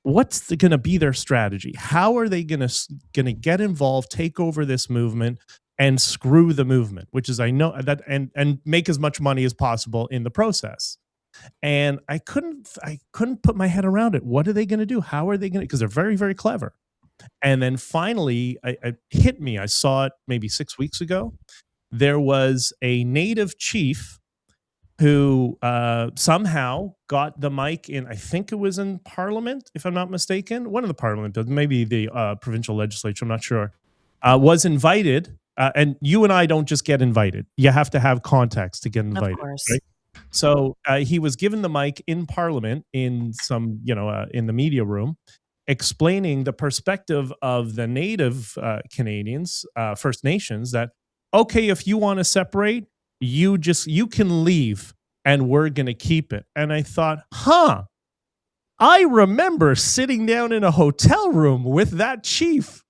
what's going to be their strategy? How are they going to get involved, take over this movement, and screw the movement? Which is, I know that, and make as much money as possible in the process. And I couldn't put my head around it. What are they going to do? How are they going to? Because they're very, very clever. And then finally, it hit me. I saw it maybe 6 weeks ago. There was a native chief who somehow got the mic in, I think it was in Parliament, if I'm not mistaken. One of the Parliament, maybe the provincial legislature, I'm not sure, was invited. And you and I don't just get invited. You have to have context to get invited. Of course. Right? So he was given the mic in Parliament in some, in the media room, explaining the perspective of the native Canadians, First Nations, that, okay, if you want to separate, you can leave and we're going to keep it. And I thought, I remember sitting down in a hotel room with that chief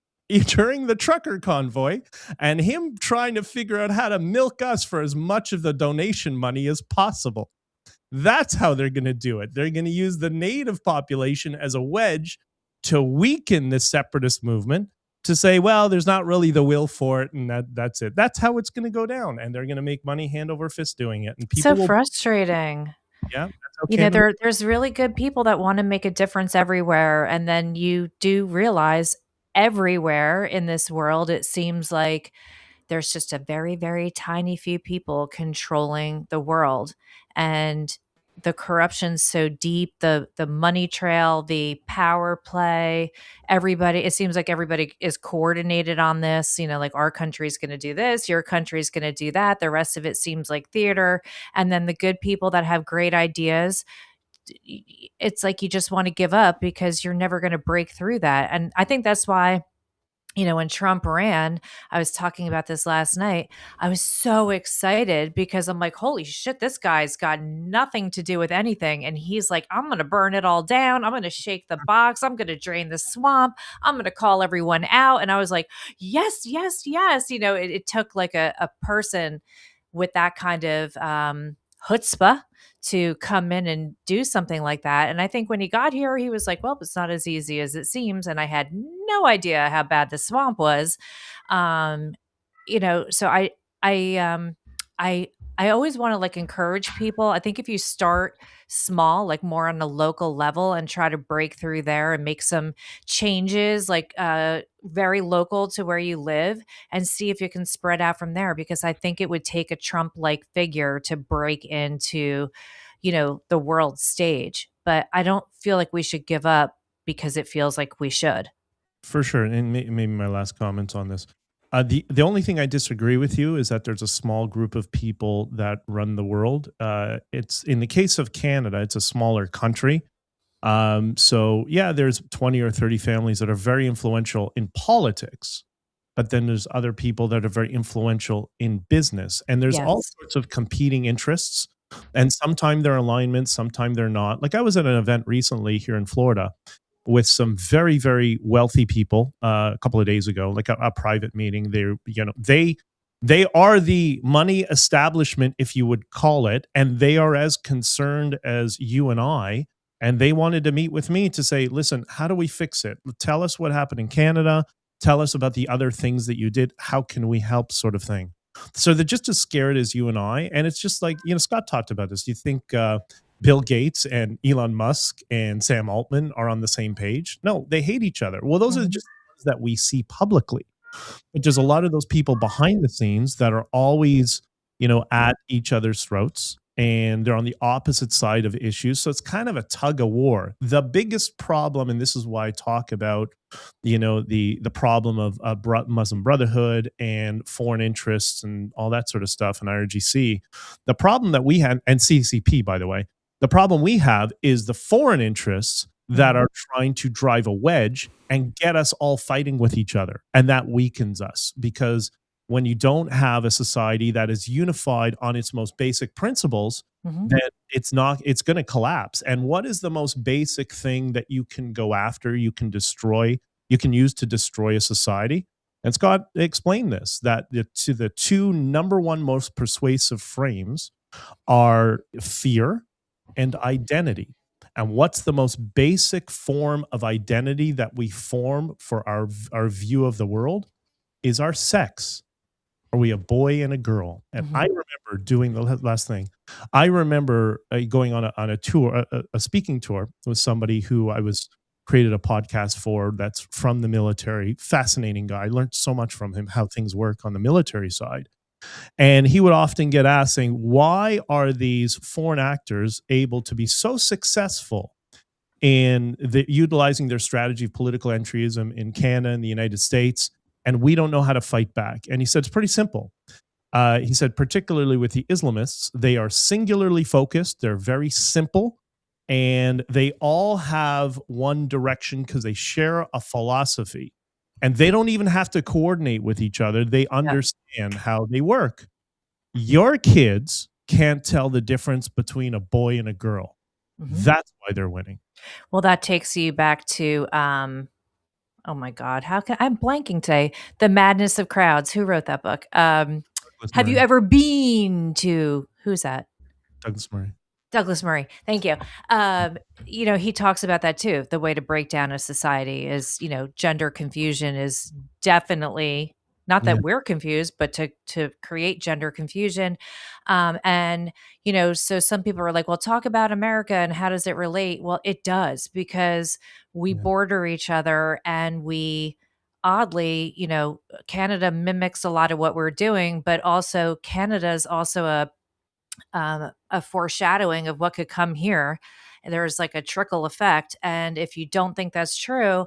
during the trucker convoy and him trying to figure out how to milk us for as much of the donation money as possible. That's how they're going to do it. They're going to use the native population as a wedge to weaken the separatist movement, to say, well, there's not really the will for it, and that's it. That's how it's going to go down, and they're going to make money hand over fist doing it. And people frustrating. Yeah, that's okay. There's really good people that want to make a difference everywhere, and then you do realize everywhere in this world, it seems like there's just a very, very tiny few people controlling the world, and the corruption's so deep, the money trail, the power play, it seems like everybody is coordinated on this, like our country's going to do this, your country's going to do that. The rest of it seems like theater. And then the good people that have great ideas, it's like you just want to give up because you're never going to break through that. And I think that's why, when Trump ran, I was talking about this last night. I was so excited because I'm like, holy shit, this guy's got nothing to do with anything. And he's like, I'm going to burn it all down. I'm going to shake the box. I'm going to drain the swamp. I'm going to call everyone out. And I was like, yes, yes, yes. It took like a person with that kind of chutzpah to come in and do something like that. And I think when he got here, he was like, well, it's not as easy as it seems. And I had no idea how bad the swamp was. So I I always want to like encourage people. I think if you start small, like more on a local level and try to break through there and make some changes, like very local to where you live, and see if you can spread out from there, because I think it would take a Trump like figure to break into, the world stage. But I don't feel like we should give up because it feels like we should. For sure, and maybe my last comment on this. The only thing I disagree with you is that there's a small group of people that run the world. It's in the case of Canada, it's a smaller country. So yeah, there's 20 or 30 families that are very influential in politics, but then there's other people that are very influential in business, and there's all Yes. sorts of competing interests. And sometimes they're alignments, sometimes they're not. Like I was at an event recently here in Florida with some very very wealthy people a couple of days ago, like a private meeting. They are the money establishment, if you would call it, and they are as concerned as you and I. And they wanted to meet with me to say, listen, how do we fix it? Tell us what happened in Canada. Tell us about the other things that you did. How can we help, sort of thing. So they're just as scared as you and I. And it's just like, Scott talked about this. You think Bill Gates and Elon Musk and Sam Altman are on the same page? No, they hate each other. Well, those are just the ones that we see publicly. But there's a lot of those people behind the scenes that are always, at each other's throats, and they're on the opposite side of issues. So it's kind of a tug of war. The biggest problem, and this is why I talk about, the problem of Muslim Brotherhood and foreign interests and all that sort of stuff, and IRGC. The problem that we had, and CCP, by the way, the problem we have is the foreign interests that are trying to drive a wedge and get us all fighting with each other. And that weakens us, because when you don't have a society that is unified on its most basic principles, then it's going to collapse. And what is the most basic thing that you can go after, you can destroy, you can use to destroy a society? And Scott explained this, that the two number one most persuasive frames are fear and identity. And what's the most basic form of identity that we form for our view of the world is our sex. Are we a boy and a girl? And I remember doing the last thing. I remember going on a tour, a speaking tour with somebody who I was created a podcast for, that's from the military. Fascinating guy. I learned so much from him, how things work on the military side. And he would often get asked, saying, why are these foreign actors able to be so successful in utilizing their strategy of political entryism in Canada and the United States, and we don't know how to fight back? And he said, it's pretty simple. He said, particularly with the Islamists, they are singularly focused. They're very simple. And they all have one direction because they share a philosophy. And they don't even have to coordinate with each other. They understand how they work. Your kids can't tell the difference between a boy and a girl. That's why they're winning. Well, that takes you back to, oh my God, I'm blanking today. The Madness of Crowds. Who wrote that book? Have you ever been to, who's that? Douglas Murray. Douglas Murray. Thank you. He talks about that too. The way to break down a society is, gender confusion is definitely not that we're confused, but to create gender confusion. So some people are like, well, talk about America and how does it relate? Well, it does, because we border each other, and we oddly, Canada mimics a lot of what we're doing, but also Canada is also a foreshadowing of what could come here. And there's like a trickle effect. And if you don't think that's true,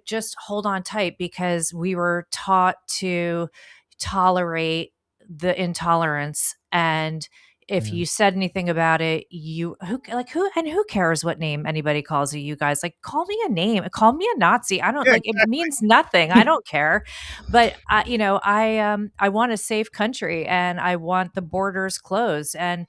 just hold on tight, because we were taught to tolerate the intolerance. And if you said anything about it, who cares what name anybody calls you? You guys, like, call me a name, call me a Nazi. I don't it means nothing. I don't care. But I want a safe country, and I want the borders closed. And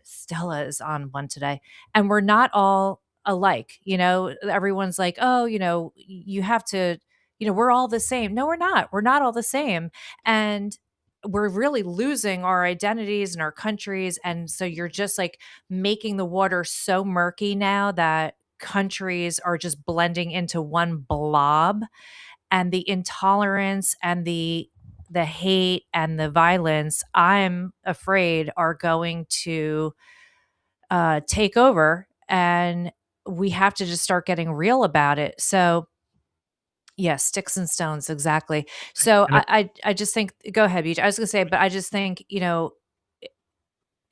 Stella is on one today, and we're not all alike. Everyone's like, oh, you have to, we're all the same. No, we're not. We're not all the same. And we're really losing our identities and our countries. And so you're just like making the water so murky now that countries are just blending into one blob, and the intolerance and the the hate and the violence, I'm afraid, are going to take over, and we have to just start getting real about it. So, yes, sticks and stones, exactly. So And I just think, go ahead, Beach. I was gonna say, but I just think,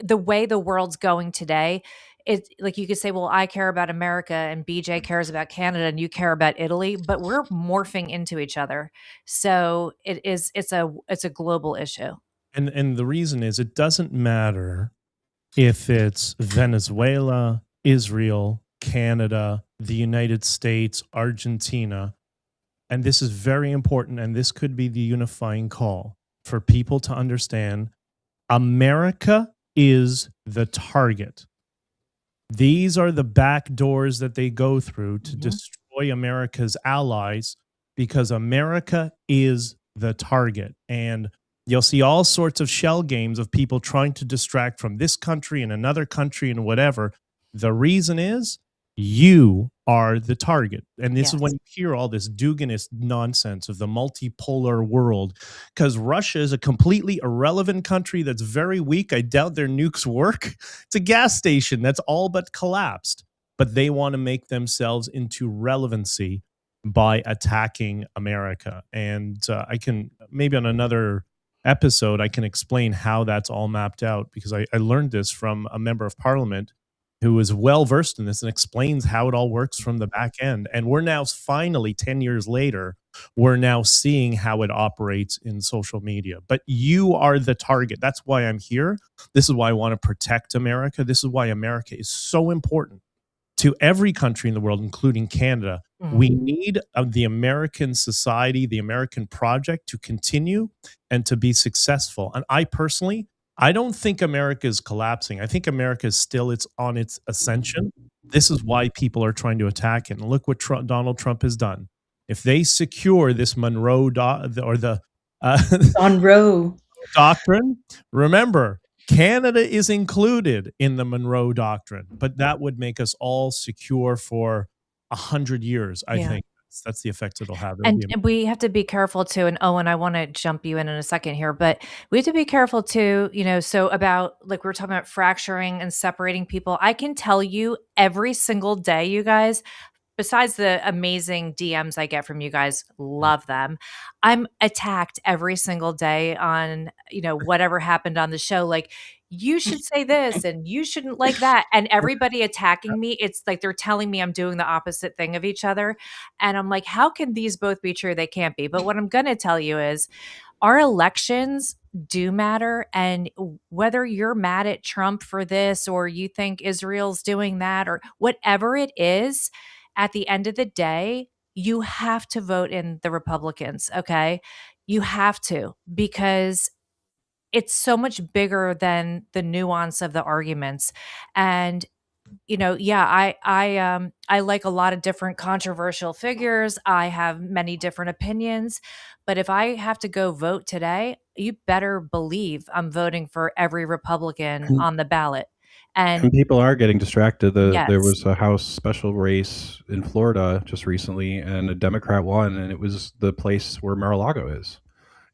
the way the world's going today, it's like you could say, well, I care about America and BJ cares about Canada and you care about Italy, but we're morphing into each other. So it's a global issue. and the reason is it doesn't matter if it's Venezuela, Israel, Canada, the United States, Argentina. And this is very important, and this could be the unifying call for people to understand America is the target. These are the back doors that they go through to destroy America's allies, because America is the target. And you'll see all sorts of shell games of people trying to distract from this country and another country and whatever. The reason is you are the target. And this is when Yes. you hear all this Duganist nonsense of the multipolar world, because Russia is a completely irrelevant country that's very weak. I doubt their nukes work. It's a gas station that's all but collapsed. But they want to make themselves into relevancy by attacking America. And I can, maybe on another episode, I can explain how that's all mapped out, because I learned this from a member of parliament who is well versed in this and explains how it all works from the back end. And we're now finally, 10 years later, we're now seeing how it operates in social media. But you are the target. That's why I'm here. This is why I want to protect America. This is why America is so important to every country in the world, including Canada. We need the American society, the American project to continue and to be successful. And I personally, I don't think America is collapsing. I think America is still on its ascension. This is why people are trying to attack it. And look what Donald Trump has done. If they secure this Monroe Monroe Doctrine, remember, Canada is included in the Monroe Doctrine, but that would make us all secure for 100 years, I Yeah. think. That's the effect it'll have. It'll And be and we have to be careful too, and Owen, I wanna jump you in a second here, but we have to be careful too, so about, like, we were talking about fracturing and separating people. I can tell you every single day, you guys, besides the amazing DMs I get from you guys, love them. I'm attacked every single day on, whatever happened on the show. Like, you should say this and you shouldn't like that. And everybody attacking me, it's like they're telling me I'm doing the opposite thing of each other. And I'm like, how can these both be true? They can't be. But what I'm going to tell you is our elections do matter. And whether you're mad at Trump for this or you think Israel's doing that or whatever it is, at the end of the day, you have to vote in the Republicans, okay? You have to, because it's so much bigger than the nuance of the arguments. And yeah, I like a lot of different controversial figures. I have many different opinions, but if I have to go vote today, you better believe I'm voting for every Republican And, on the ballot. and And people are getting distracted. There yes, was a House special race in Florida just recently, and a Democrat won, and it was the place where Mar-a-Lago is.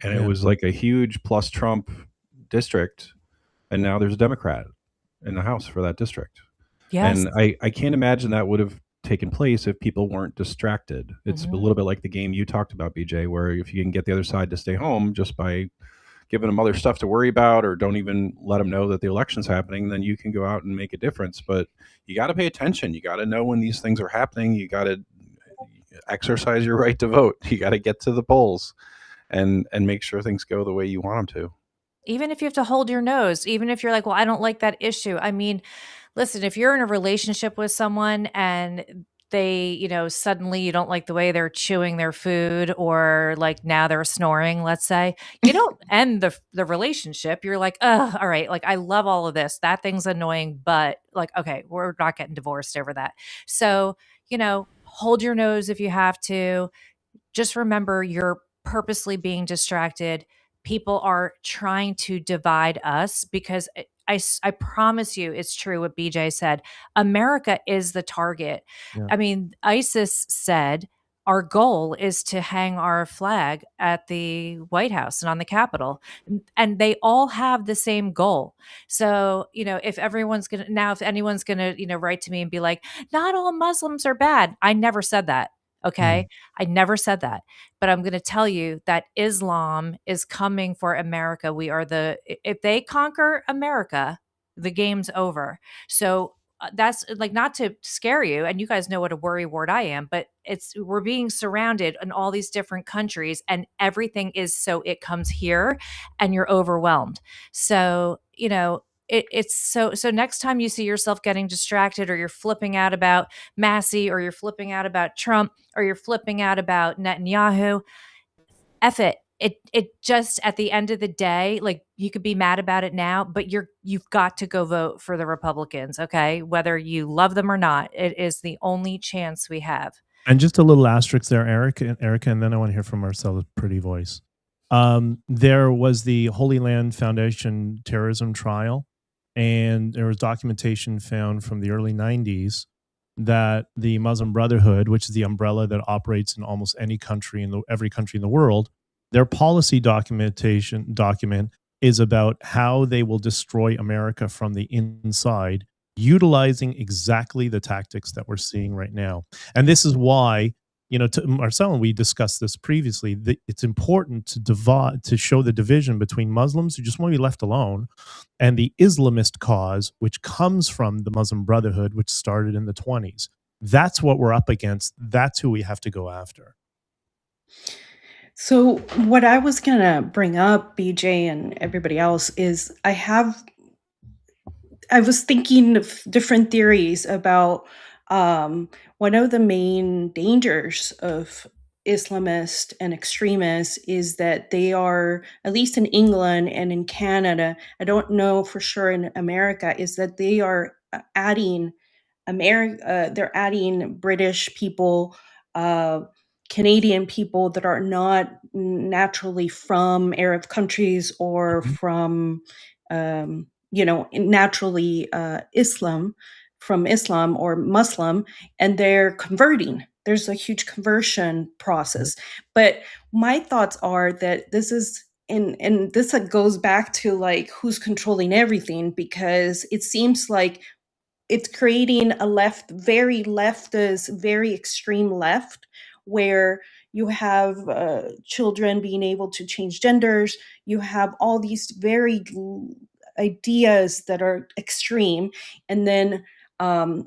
And it Yeah. was like a huge plus Trump district, and now there's a Democrat in the House for that district. yes. And I can't imagine that would have taken place if people weren't distracted. It's a little bit like the game you talked about, BJ, where if you can get the other side to stay home just by giving them other stuff to worry about, or don't even let them know that the election's happening, then you can go out and make a difference. But you got to pay attention. You got to know when these things are happening. You got to exercise your right to vote. You got to get to the polls and make sure things go the way you want them to. Even if you have to hold your nose, even if you're like, well, I don't like that issue. I mean, listen, if you're in a relationship with someone and they, suddenly you don't like the way they're chewing their food, or like now they're snoring, let's say, you don't end the relationship. You're like, oh, all right. Like, I love all of this. That thing's annoying, but like, okay, we're not getting divorced over that. So, hold your nose if you have to. Just remember, you're purposely being distracted. People are trying to divide us because I promise you it's true what BJ said. America is the target. Yeah. I mean, ISIS said our goal is to hang our flag at the White House and on the Capitol. And they all have the same goal. So, if everyone's going to, now, if anyone's going to, write to me and be like, not all Muslims are bad. I never said that. Okay. I never said that. But I'm going to tell you that Islam is coming for America. If they conquer America, the game's over. So that's like, not to scare you, and you guys know what a worry wart I am, but we're being surrounded in all these different countries, and everything is, so it comes here and you're overwhelmed. So, it's so next time you see yourself getting distracted, or you're flipping out about Massey, or you're flipping out about Trump, or you're flipping out about Netanyahu, F it. It just, at the end of the day, like, you could be mad about it now, but you've got to go vote for the Republicans, okay? Whether you love them or not, it is the only chance we have. And just a little asterisk there, Erica, and then I want to hear from Marcela's pretty voice. There was the Holy Land Foundation terrorism trial, and there was documentation found from the early 90s that the Muslim Brotherhood, which is the umbrella that operates in almost any country every country in the world, their policy document is about how they will destroy America from the inside, utilizing exactly the tactics that we're seeing right now. And this is why, to Marcela, we discussed this previously, that it's important to show the division between Muslims who just want to be left alone and the Islamist cause, which comes from the Muslim Brotherhood, which started in the 20s. That's what we're up against. That's who we have to go after. So what I was going to bring up, BJ and everybody else, is I was thinking of different theories about one of the main dangers of Islamists and extremists is that they are, at least in England and in Canada, I don't know for sure in America, is that they are adding they're adding British people, Canadian people that are not naturally from Arab countries or from, naturally from Islam or Muslim, and they're converting. There's a huge conversion process. But my thoughts are that this is, and this goes back to like who's controlling everything, because it seems like it's creating a very leftist, very extreme left, where you have children being able to change genders. You have all these very ideas that are extreme, and then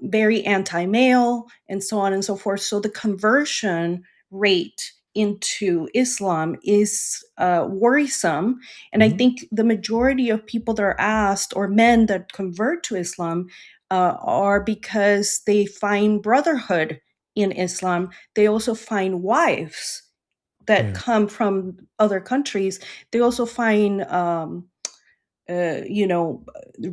very anti-male, and so on and so forth. So the conversion rate into Islam is worrisome. And I think the majority of people that are asked, or men that convert to Islam, are because they find brotherhood in Islam. They also find wives that come from other countries. They also find,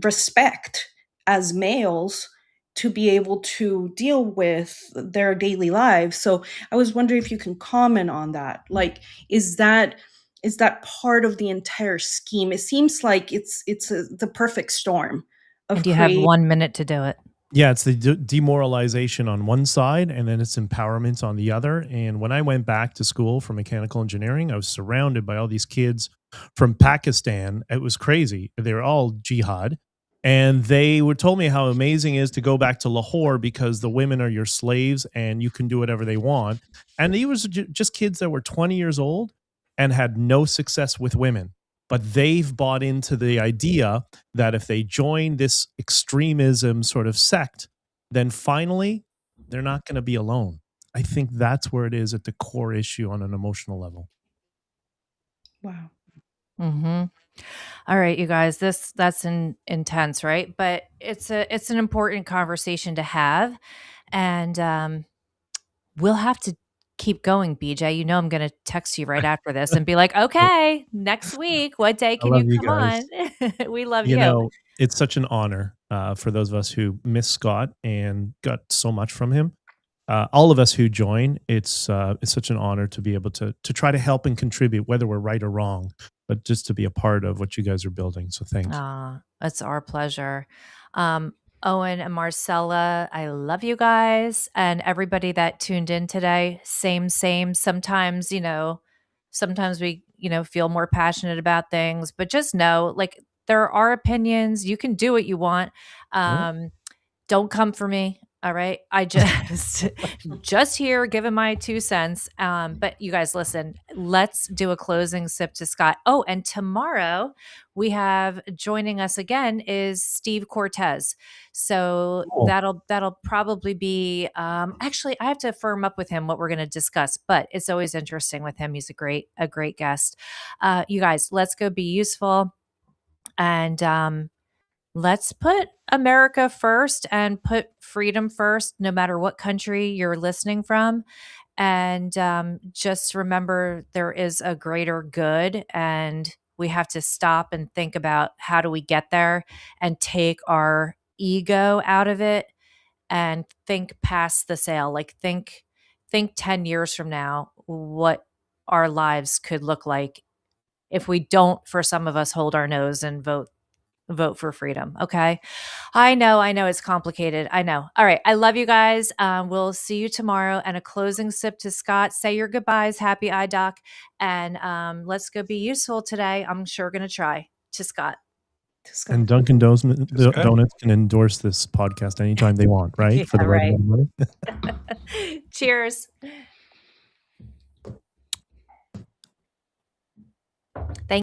respect as males to be able to deal with their daily lives. So I was wondering if you can comment on that. Like, is that part of the entire scheme? It seems like it's the perfect storm. And you have 1 minute to do it. Yeah, it's the demoralization on one side, and then it's empowerment on the other. And when I went back to school for mechanical engineering, I was surrounded by all these kids from Pakistan. It was crazy. They were all jihad. And they told me how amazing it is to go back to Lahore because the women are your slaves and you can do whatever they want. And these were just kids that were 20 years old and had no success with women. But they've bought into the idea that if they join this extremism sort of sect, then finally they're not going to be alone. I think that's where it is at the core issue on an emotional level. Wow. Mm-hmm. All right, you guys, that's intense, right? But it's an important conversation to have, and we'll have to keep going, BJ. You know I'm going to text you right after this and be like, okay, next week, what day can you come on? We love you. You know, it's such an honor for those of us who miss Scott and got so much from him. All of us who join, it's such an honor to be able to try to help and contribute, whether we're right or wrong, but just to be a part of what you guys are building. So thanks. It's our pleasure. Owen and Marcela, I love you guys. And everybody that tuned in today, same. Sometimes, sometimes we, feel more passionate about things, but just know, like, there are opinions. You can do what you want. Don't come for me. All right. I just here giving my 2 cents. But you guys listen, let's do a closing sip to Scott. Oh, and tomorrow we have joining us again is Steve Cortez. So Cool. that'll probably be actually I have to firm up with him what we're going to discuss, but it's always interesting with him. He's a great guest. You guys, let's go be useful and let's put America first and put freedom first, no matter what country you're listening from. And just remember there is a greater good, and we have to stop and think about how do we get there and take our ego out of it and think past the sale. Like think 10 years from now what our lives could look like if we don't, for some of us, hold our nose and vote for freedom. Okay. I know it's complicated. I know. All right. I love you guys. We'll see you tomorrow. And a closing sip to Scott. Say your goodbyes. Happy eye doc. And let's go be useful today. I'm sure going to try. To Scott. And Dunkin' Donuts can endorse this podcast anytime they want, right? Yeah, For the right right. amount of money. Cheers. Thank